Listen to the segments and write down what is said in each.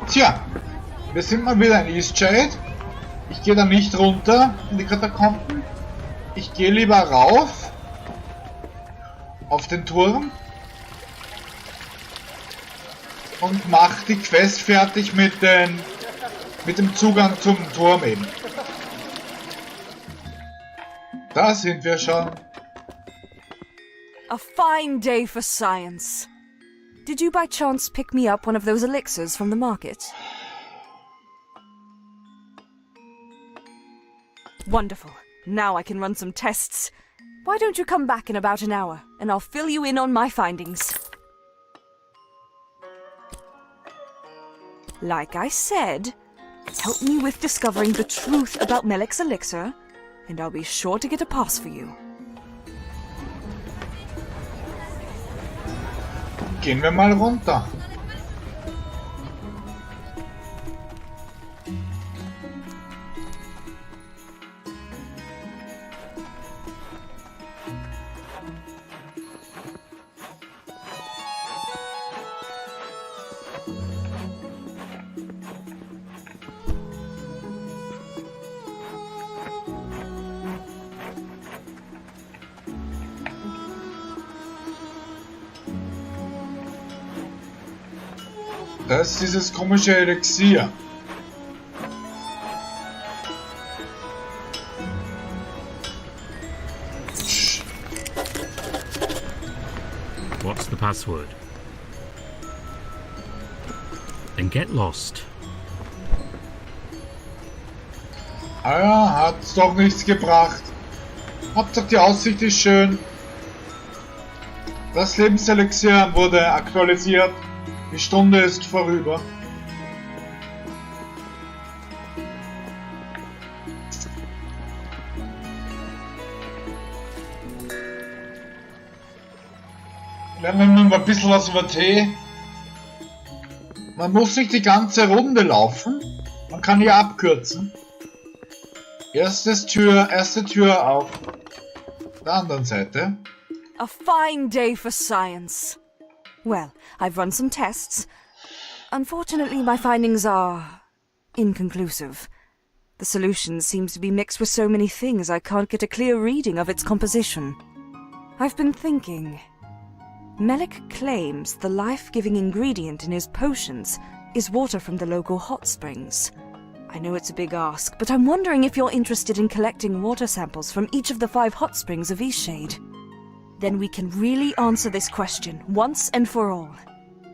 Tja, wir sind mal wieder in Eastshade. Ich gehe da nicht runter in die Katakomben. Ich gehe lieber rauf auf den Turm und mache die Quest fertig mit dem Zugang zum Turm eben. Da sind wir schon. A fine day for science. Did you by chance pick me up one of those elixirs from the market? Wonderful. Now I can run some tests. Why don't you come back in about an hour, and I'll fill you in on my findings. Like I said, help me with discovering the truth about Melek's elixir, and I'll be sure to get a pass for you. Gehen wir mal runter. Das ist dieses komische Elixier. What's the password? Then get lost. Ah ja, hat's doch nichts gebracht. Hauptsache die Aussicht ist schön. Das Lebenselexier wurde aktualisiert. Die Stunde ist vorüber. Lernen wir mal ein bisschen was über Tee. Man muss nicht die ganze Runde laufen. Man kann hier abkürzen. Erste Tür auf der anderen Seite. A fine day for science. Well, I've run some tests. Unfortunately, my findings are inconclusive. The solution seems to be mixed with so many things I can't get a clear reading of its composition. I've been thinking. Melek claims the life-giving ingredient in his potions is water from the local hot springs. I know it's a big ask, but I'm wondering if you're interested in collecting water samples from each of the 5 hot springs of Eastshade. Then we can really answer this question once and for all.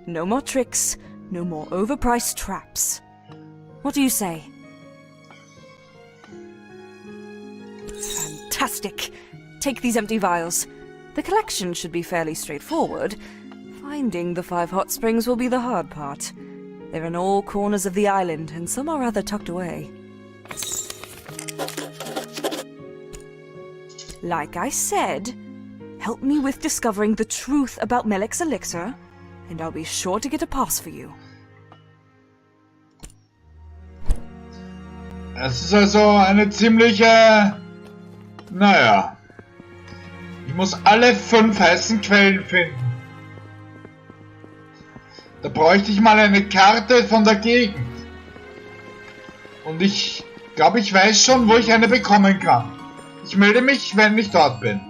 No more tricks, no more overpriced traps. What do you say? Fantastic! Take these empty vials. The collection should be fairly straightforward. Finding the 5 hot springs will be the hard part. They're in all corners of the island, and some are rather tucked away. Like I said, help me with discovering the truth about Melek's elixir, and I'll be sure to get a pass for you. Es ist also eine ziemliche... Naja. Ich muss alle 5 heißen Quellen finden. Da bräuchte ich mal eine Karte von der Gegend. Und ich glaube, ich weiß schon, wo ich eine bekommen kann. Ich melde mich, wenn ich dort bin.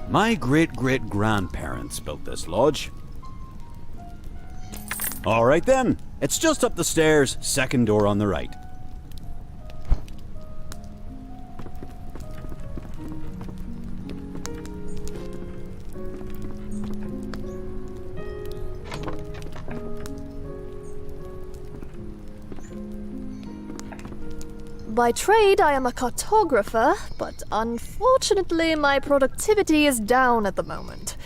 My great-great-grandparents built this lodge. All right then, it's just up the stairs, second door on the right. By trade, I am a cartographer, but unfortunately my productivity is down at the moment.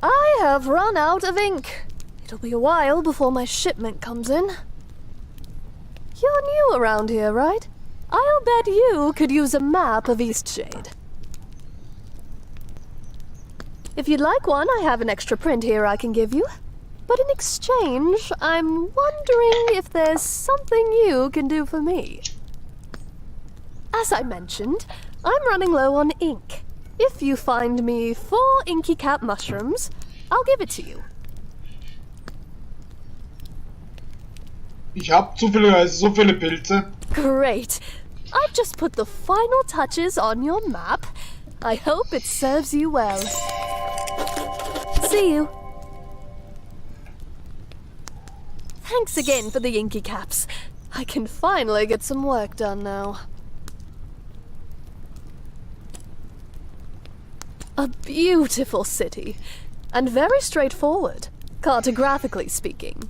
I have run out of ink. It'll be a while before my shipment comes in. You're new around here, right? I'll bet you could use a map of Eastshade. If you'd like one, I have an extra print here I can give you. But in exchange, I'm wondering if there's something you can do for me. As I mentioned, I'm running low on ink. If you find me 4 inky cap mushrooms, I'll give it to you. Ich hab zufälligerweise so viele Pilze. Great. I've just put the final touches on your map. I hope it serves you well. See you. Thanks again for the inky caps. I can finally get some work done now. A beautiful city, and very straightforward, cartographically speaking.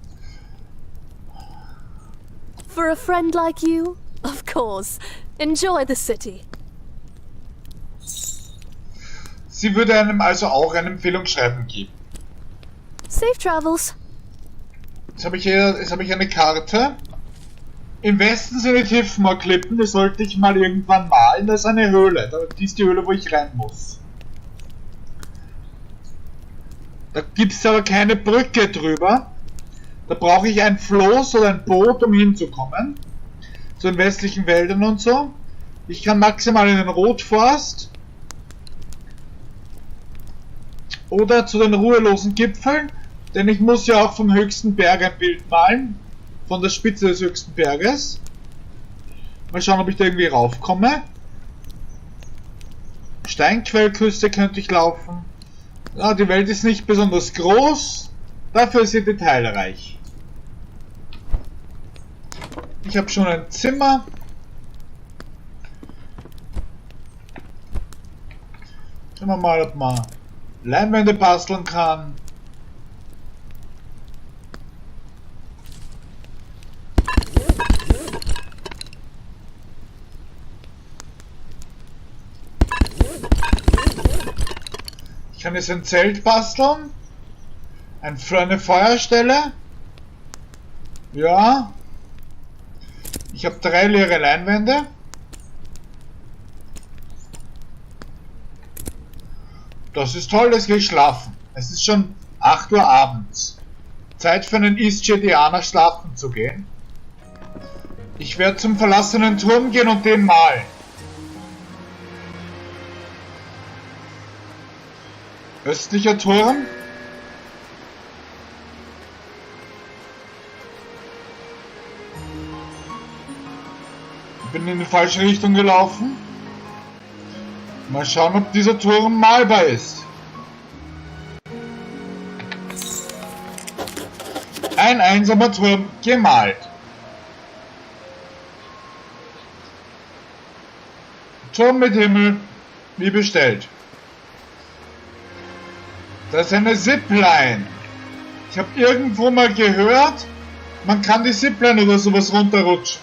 For a friend like you, of course, enjoy the city. Sie würde einem also auch ein Empfehlungsschreiben geben. Safe travels. Jetzt habe ich eine Karte. Im Westen sind die Tiefmoor-Klippen, die sollte ich mal irgendwann malen. Da ist eine Höhle. Die ist die Höhle, wo ich rein muss. Da gibt es aber keine Brücke drüber. Da brauche ich ein Floß oder ein Boot, um hinzukommen. Zu den westlichen Wäldern und so. Ich kann maximal in den Rotforst. Oder zu den ruhelosen Gipfeln. Denn ich muss ja auch vom höchsten Berg ein Bild malen. Von der Spitze des höchsten Berges. Mal schauen, ob ich da irgendwie raufkomme. Steinquellküste könnte ich laufen. Ja, die Welt ist nicht besonders groß. Dafür ist sie detailreich. Ich habe schon ein Zimmer. Schauen wir mal, ob man Leinwände basteln kann. Ich kann jetzt ein Zelt basteln. Eine Feuerstelle. Ja. Ich habe 3 leere Leinwände. Das ist toll, jetzt gehe ich schlafen. Es ist schon 8 Uhr abends. Zeit für einen Eastshade schlafen zu gehen. Ich werde zum verlassenen Turm gehen und den malen. Östlicher Turm. Ich bin in die falsche Richtung gelaufen. Mal schauen, ob dieser Turm malbar ist. Ein einsamer Turm gemalt. Turm mit Himmel, wie bestellt. Das ist eine Zipline. Ich habe irgendwo mal gehört, man kann die Zipline oder sowas runterrutschen.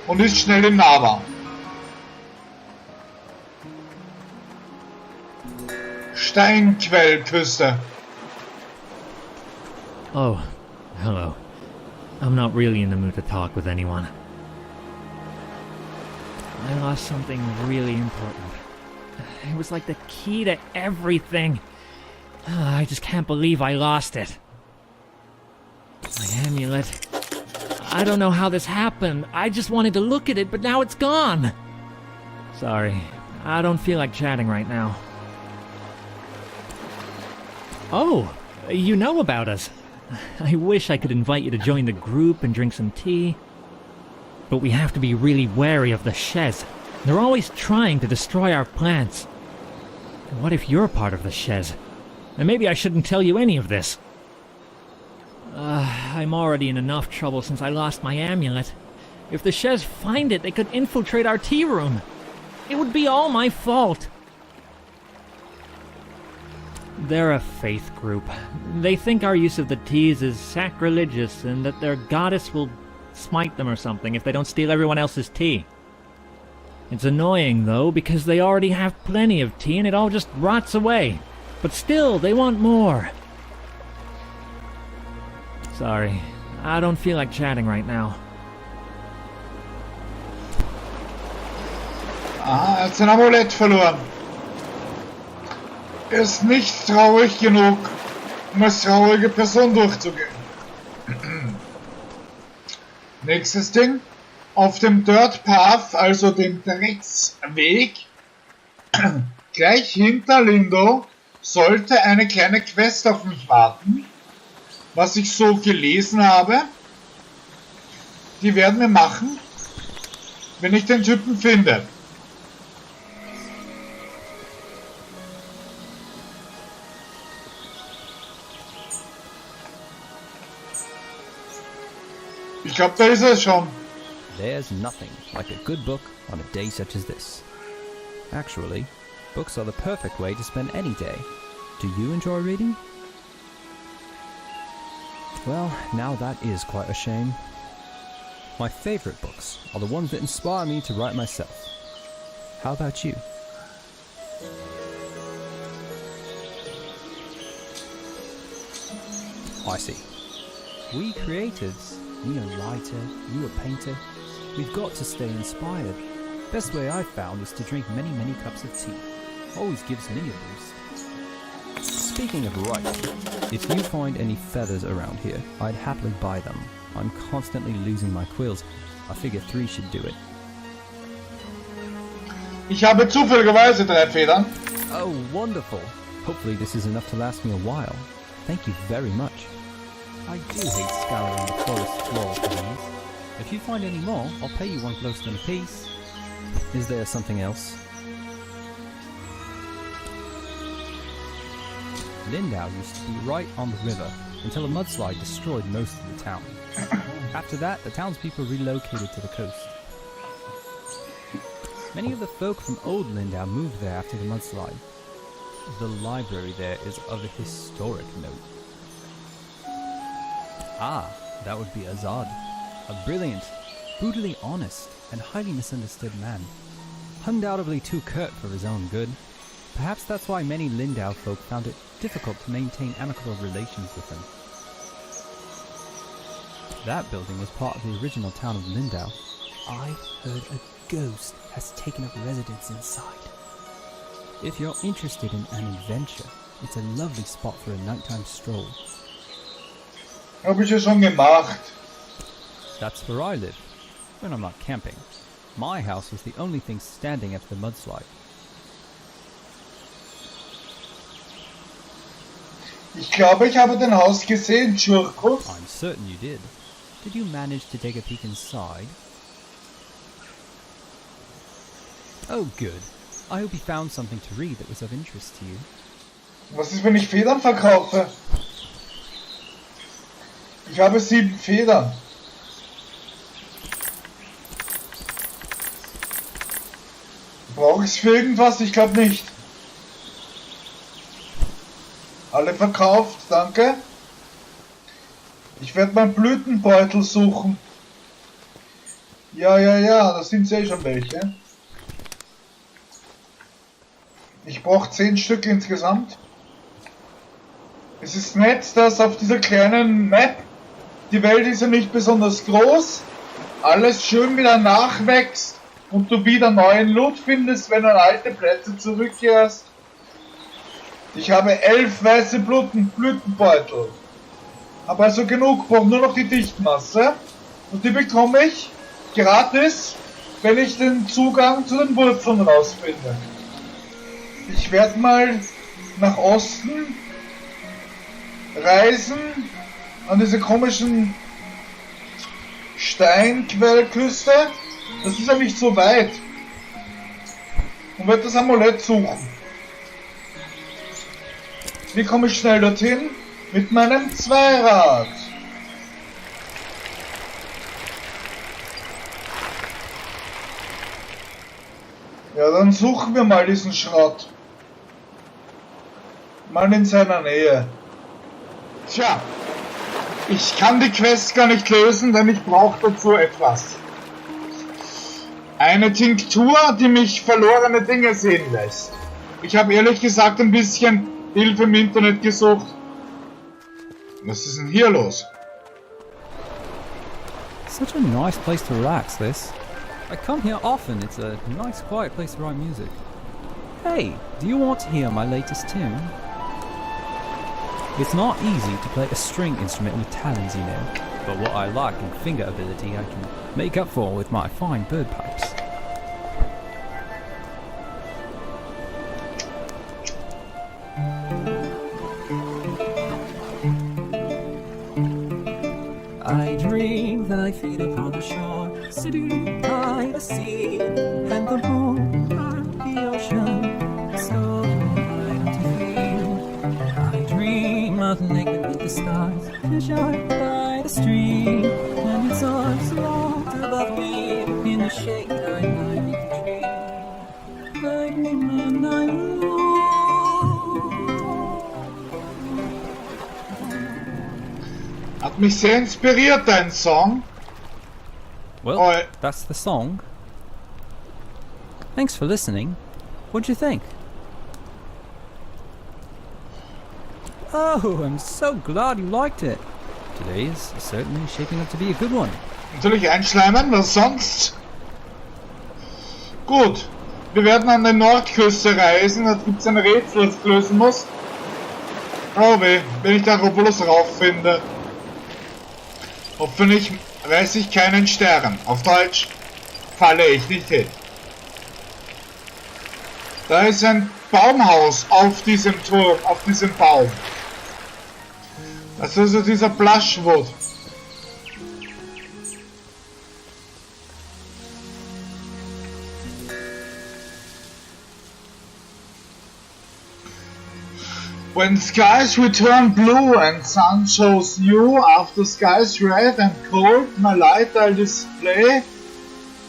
Und ist schnell in Nava. Steinquellküste. Oh, hello. I'm not really in the mood to talk with anyone. I lost something really important. It was like the key to everything. I just can't believe I lost it. My amulet. I don't know how this happened. I just wanted to look at it, but now it's gone. Sorry, I don't feel like chatting right now. Oh, you know about us. I wish I could invite you to join the group and drink some tea. But we have to be really wary of the Shez. They're always trying to destroy our plants. What if you're part of the Shez? And maybe I shouldn't tell you any of this. I'm already in enough trouble since I lost my amulet. If the Shez find it, they could infiltrate our tea room. It would be all my fault. They're a faith group. They think our use of the teas is sacrilegious and that their goddess will smite them or something if they don't steal everyone else's tea. It's annoying, though, because they already have plenty of tea and it all just rots away. But still, they want more. Sorry, I don't feel like chatting right now. Aha, er hat sein Amulett verloren. Er ist nicht traurig genug, um als traurige Person durchzugehen. Nächstes Ding. auf dem Dirt Path, also dem Drecksweg, gleich hinter Lindo, sollte eine kleine Quest auf mich warten, was ich so gelesen habe. Die werden wir machen, wenn ich den Typen finde. Ich glaube, da ist er schon. There's nothing like a good book on a day such as this. Actually, books are the perfect way to spend any day. Do you enjoy reading? Well, now that is quite a shame. My favorite books are the ones that inspire me to write myself. How about you? I see. We creatives, me a writer, you a painter, we've got to stay inspired. Best way I've found is to drink many cups of tea. Always gives me a boost. Speaking of writing, if you find any feathers around here, I'd happily buy them. I'm constantly losing my quills. I figure 3 should do it. Ich habe zufälligerweise 3 Federn. Oh, wonderful. Hopefully this is enough to last me a while. Thank you very much. I do hate scouring the forest floor for these. If you find any more, I'll pay you 1 glowstone apiece. Is there something else? Lindau used to be right on the river until a mudslide destroyed most of the town. After that, the townspeople relocated to the coast. Many of the folk from old Lindau moved there after the mudslide. The library there is of a historic note. Ah, that would be Azad. A brilliant, brutally honest, and highly misunderstood man. Undoubtedly too curt for his own good. Perhaps that's why many Lindau folk found it difficult to maintain amicable relations with him. That building was part of the original town of Lindau. I heard a ghost has taken up residence inside. If you're interested in an adventure, it's a lovely spot for a nighttime stroll. Habe ich ja schon gemacht. That's where I live, when I'm not camping. My house was the only thing standing after the mudslide. Ich glaube, ich habe dein Haus gesehen, Churkus. I'm certain you did. Did you manage to take a peek inside? Oh, good. I hope you found something to read that was of interest to you. Was ist, wenn ich Federn verkaufe? Ich habe 7 Federn. Brauche ich es für irgendwas? Ich glaube nicht. Alle verkauft, danke. Ich werde meinen Blütenbeutel suchen. Ja, da sind eh schon welche. Ich brauche 10 Stück insgesamt. Es ist nett, dass auf dieser kleinen Map, die Welt ist ja nicht besonders groß, alles schön wieder nachwächst und du wieder neuen Loot findest, wenn du an alte Plätze zurückkehrst. Ich habe 11 weiße Blütenbeutel. Habe also genug, brauche nur noch die Dichtmasse. Und die bekomme ich gratis, wenn ich den Zugang zu den Wurzeln rausfinde. Ich werde mal nach Osten reisen, an diese komischen Steinquellküste. Das ist ja nicht so weit. Und werde das Amulett suchen. Wie komme ich schnell dorthin? Mit meinem Zweirad. Ja, dann suchen wir mal diesen Schrott. Mal in seiner Nähe. Tja, ich kann die Quest gar nicht lösen, denn ich brauche dazu etwas. Eine Tinktur, die mich verlorene Dinge sehen lässt. Ich habe ehrlich gesagt ein bisschen Hilfe im Internet gesucht. Was ist denn hier los? Such a nice place to relax, this. I come here often. It's a nice, quiet place to write music. Hey, do you want to hear my latest tune? It's not easy to play a string instrument with talons, you know. but what I lack in finger ability I can make up for with my fine bird pipes. I dream that I feed upon the shore, sitting by the sea, and the moon and the ocean, so bright to feel. I dream of a lake beneath the stars, fish out by the stream, and its arms rolled above me in the shade I might dream. I dream and I love. Hat mich sehr inspiriert, dein Song. Well, that's the song. Thanks for listening. What'd you think? Oh, I'm so glad you liked it. Today is certainly shaping up to be a good one. Natürlich einschleimen, was sonst? Gut, wir werden an die Nordküste reisen. Da gibt es ein Rätsel, das ich lösen muss. Oh weh, wenn ich da Mudwillows rauffinde. Hoffentlich reiße ich keinen Stern. Auf Deutsch falle ich nicht hin. Da ist ein Baumhaus auf diesem Turm, auf diesem Baum. Das ist also dieser Blushwood. When skies return blue and sun shows new, after skies red and cold, my light I'll display,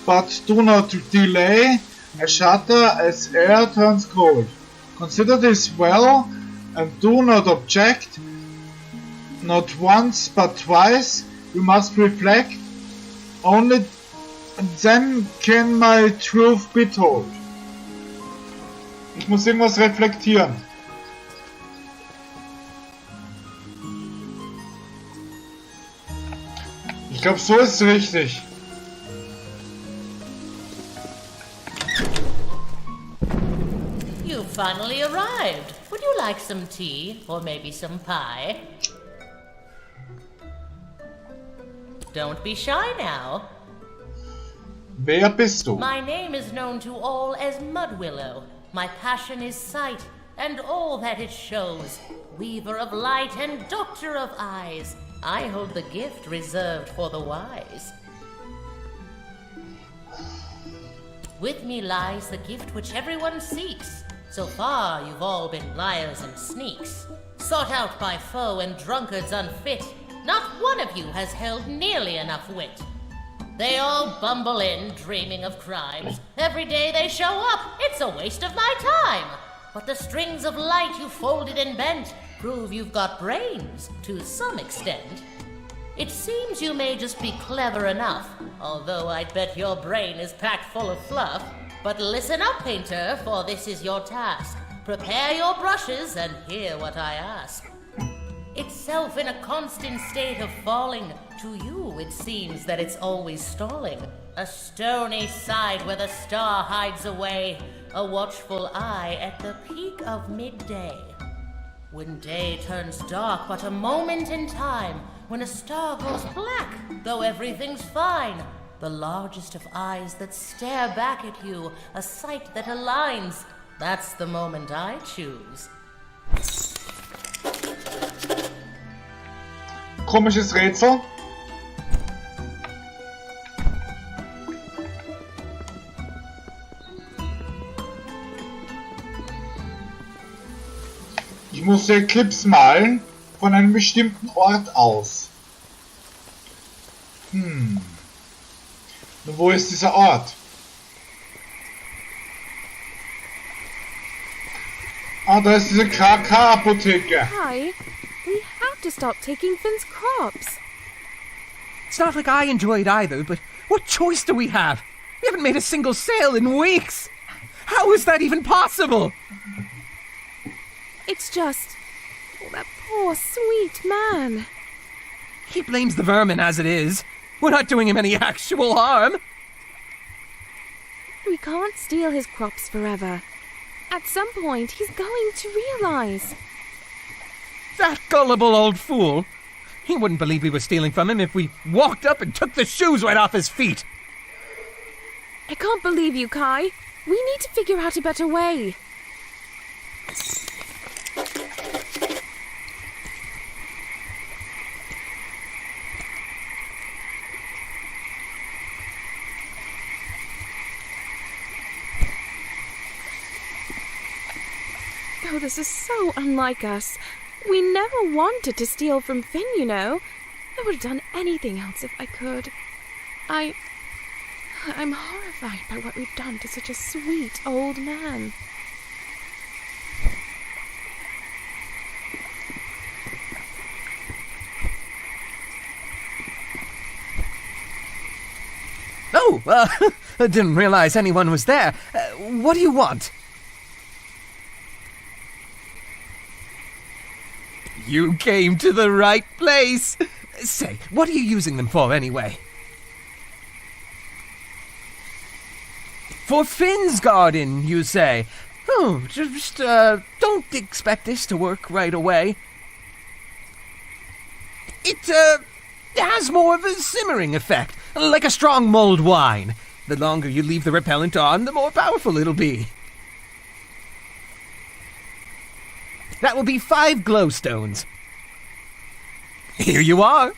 but do not delay, I shudder as air turns cold. Consider this well, and do not object, not once but twice, you must reflect, only then can my truth be told. Ich muss irgendwas reflektieren. Ich glaube, so ist es richtig. You finally arrived. Would you like some tea or maybe some pie? Don't be shy now. Wer bist du? My name is known to all as Mudwillow. My passion is sight and all that it shows. Weaver of light and doctor of eyes. I hold the gift reserved for the wise. With me lies the gift which everyone seeks. So far you've all been liars and sneaks. Sought out by foe and drunkards unfit. Not one of you has held nearly enough wit. They all bumble in, dreaming of crimes. Every day they show up, it's a waste of my time. But the strings of light you folded and bent prove you've got brains, to some extent. It seems you may just be clever enough, although I'd bet your brain is packed full of fluff. But listen up, painter, for this is your task. Prepare your brushes and hear what I ask. Itself in a constant state of falling, to you it seems that it's always stalling. A stony side where the star hides away, a watchful eye at the peak of midday. When day turns dark but a moment in time, when a star goes black, though everything's fine, the largest of eyes that stare back at you, a sight that aligns, that's the moment I choose. Komisches Rätsel. Ich musste Clips malen von einem bestimmten Ort aus. Und wo ist dieser Ort? Ah, da ist diese KK-Apotheke. Hi, we have to stop taking Finn's crops. It's not like I enjoy it either, but what choice do we have? We haven't made a single sale in weeks. How is that even possible? It's just... oh, that poor, sweet man. He blames the vermin as it is. We're not doing him any actual harm. We can't steal his crops forever. At some point, he's going to realize. That gullible old fool. He wouldn't believe we were stealing from him if we walked up and took the shoes right off his feet. I can't believe you, Kai. We need to figure out a better way. Oh, this is so unlike us. We never wanted to steal from Finn, you know. I would have done anything else if I could. I'm horrified by what we've done to such a sweet old man. Oh, I didn't realize anyone was there. What do you want? You came to the right place. Say, what are you using them for anyway? For Finn's garden, you say? Oh, just don't expect this to work right away. It has more of a simmering effect, like a strong mulled wine. The longer you leave the repellent on, the more powerful it'll be. That will be 5 glowstones. Here you are.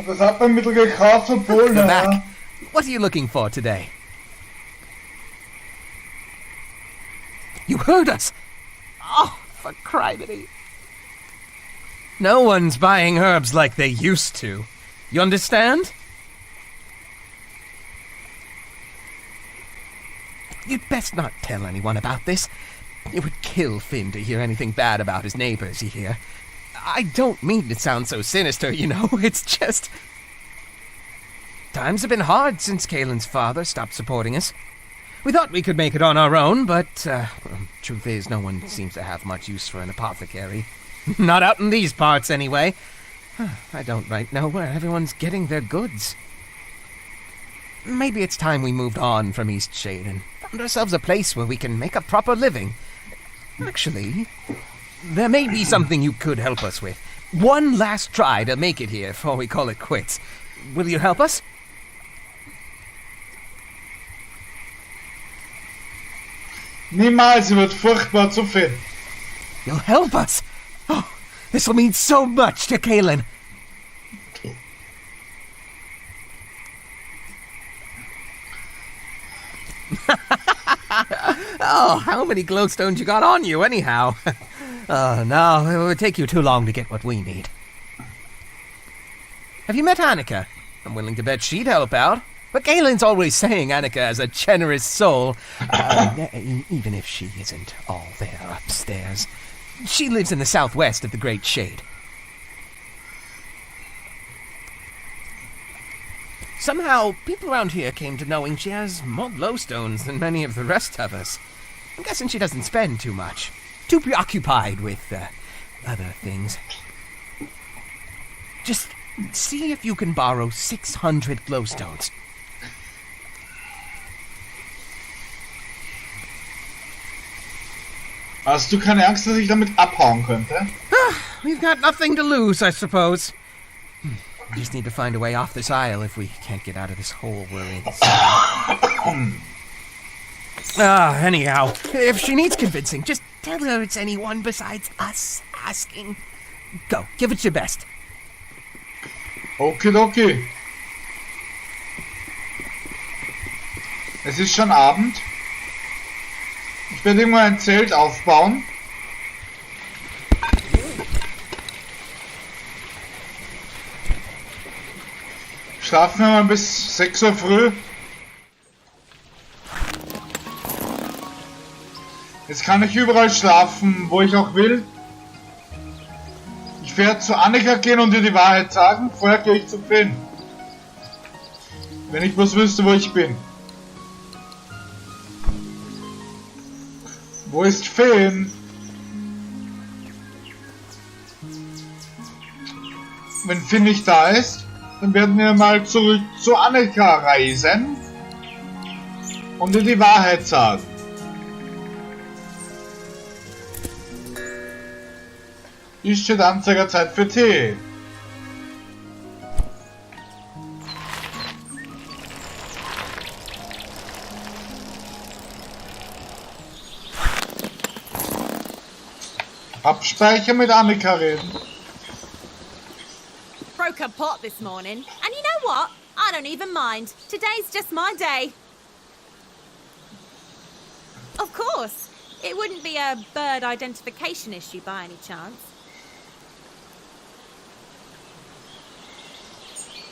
Das hat man mit gekauft von Polen, The back. What are you looking for today? You heard us. Oh, for criminy. No one's buying herbs like they used to. You understand? You'd best not tell anyone about this. It would kill Finn to hear anything bad about his neighbors here. I don't mean to sound so sinister, you know. It's just... Times have been hard since Kaelin's father stopped supporting us. We thought we could make it on our own, but truth is, no one seems to have much use for an apothecary. Not out in these parts, anyway. I don't right know where everyone's getting their goods. Maybe it's time we moved on from Eastshade and found ourselves a place where we can make a proper living. Actually, there may be something you could help us with. One last try to make it here before we call it quits. Will you help us? Niemals, sie wird furchtbar zu Finn. You'll help us? Oh, this will mean so much to Kaelin. Oh, how many glowstones you got on you, anyhow? Oh, no, it would take you too long to get what we need. Have you met Annika? I'm willing to bet she'd help out. But Kaelin's always saying Annika has a generous soul. Even if she isn't all there upstairs. She lives in the southwest of the Great Shade. Somehow, people around here came to knowing she has more glowstones than many of the rest of us. I'm guessing she doesn't spend too much. Too preoccupied with, other things. Just see if you can borrow 600 glowstones. Hast du keine Angst, dass ich damit abhauen könnte? We've got nothing to lose, I suppose. We just need to find a way off this isle if we can't get out of this hole we're in. Anyhow, if she needs convincing, just tell her it's anyone besides us asking. Go, give it your best. Okidoki. Es ist schon Abend. Ich werde irgendwo ein Zelt aufbauen. Schlafen wir mal bis 6 Uhr früh. Jetzt kann ich überall schlafen, wo ich auch will. Ich werde zu Annika gehen und ihr die Wahrheit sagen. Vorher gehe ich zu Finn. Wenn ich bloß wüsste, wo ich bin. Wo ist Finn? Wenn Finn nicht da ist, dann werden wir mal zurück zu Annika reisen und ihr die Wahrheit sagen. Eastshade Anzeigerzeit für Tee. Abspeicher mit Annika reden. Broke a pot this morning, and you know what? I don't even mind. Today's just my day. Of course. It wouldn't be a bird identification issue by any chance.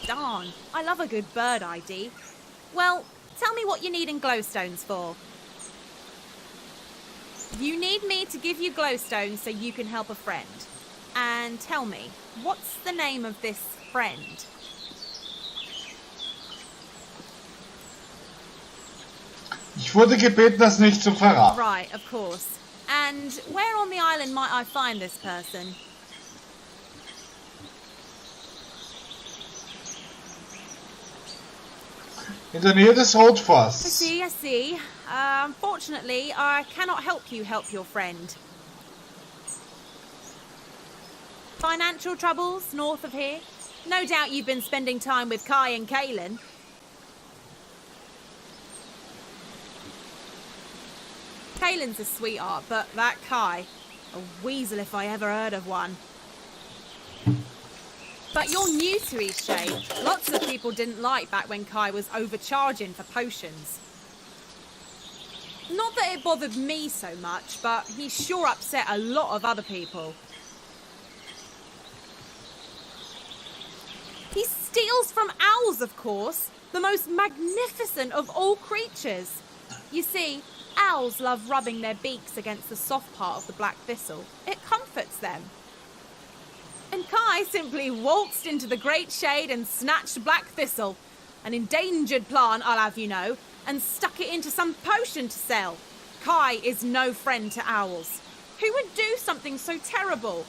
Darn, I love a good bird ID. Well, tell me what you need glowstones for. You need me to give you glowstones so you can help a friend. And tell me, what's the name of this friend? Ich wurde gebeten, das nicht zu verraten. Right, of course. And where on the island might I find this person? In der Nähe des Rotfass. I see. Unfortunately, I cannot help you help your friend. Financial troubles north of here? No doubt you've been spending time with Kai and Kaylin. Kaylin's a sweetheart, but that Kai, a weasel if I ever heard of one. But you're new to Eastshade. Lots of people didn't like back when Kai was overcharging for potions. Not that it bothered me so much, but he sure upset a lot of other people. He steals from owls, of course, the most magnificent of all creatures. You see, owls love rubbing their beaks against the soft part of the black thistle. It comforts them. And Kai simply waltzed into the great shade and snatched black thistle, an endangered plant, I'll have you know, and stuck it into some potion to sell. Kai is no friend to owls. Who would do something so terrible?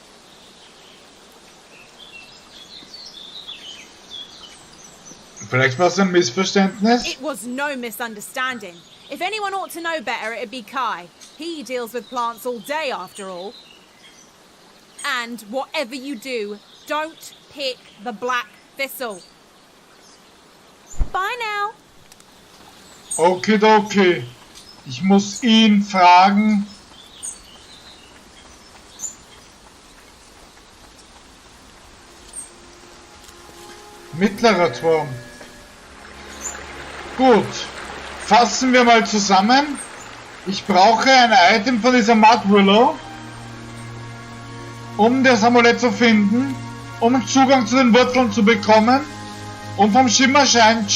Vielleicht war es ein Missverständnis. It was no misunderstanding. If anyone ought to know better, it'd be Kai. He deals with plants all day, after all. And whatever you do, don't pick the black thistle. Bye now. Okay. Ich muss ihn fragen. Mittlerer Turm. Gut. Fassen wir mal zusammen. Ich brauche ein Item von dieser Mudwillow, um das Amulett zu finden, um Zugang zu den Wurzeln zu bekommen und vom Schimmerstein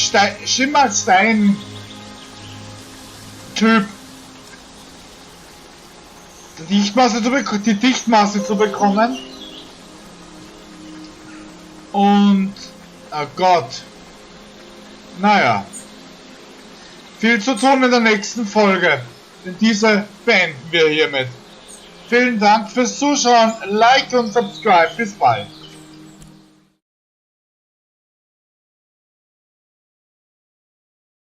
Typ die Dichtmaße zu bekommen. Und oh Gott. Naja. Viel zu tun in der nächsten Folge. Denn diese beenden wir hiermit. Vielen Dank fürs Zuschauen. Like und subscribe. Bis bald.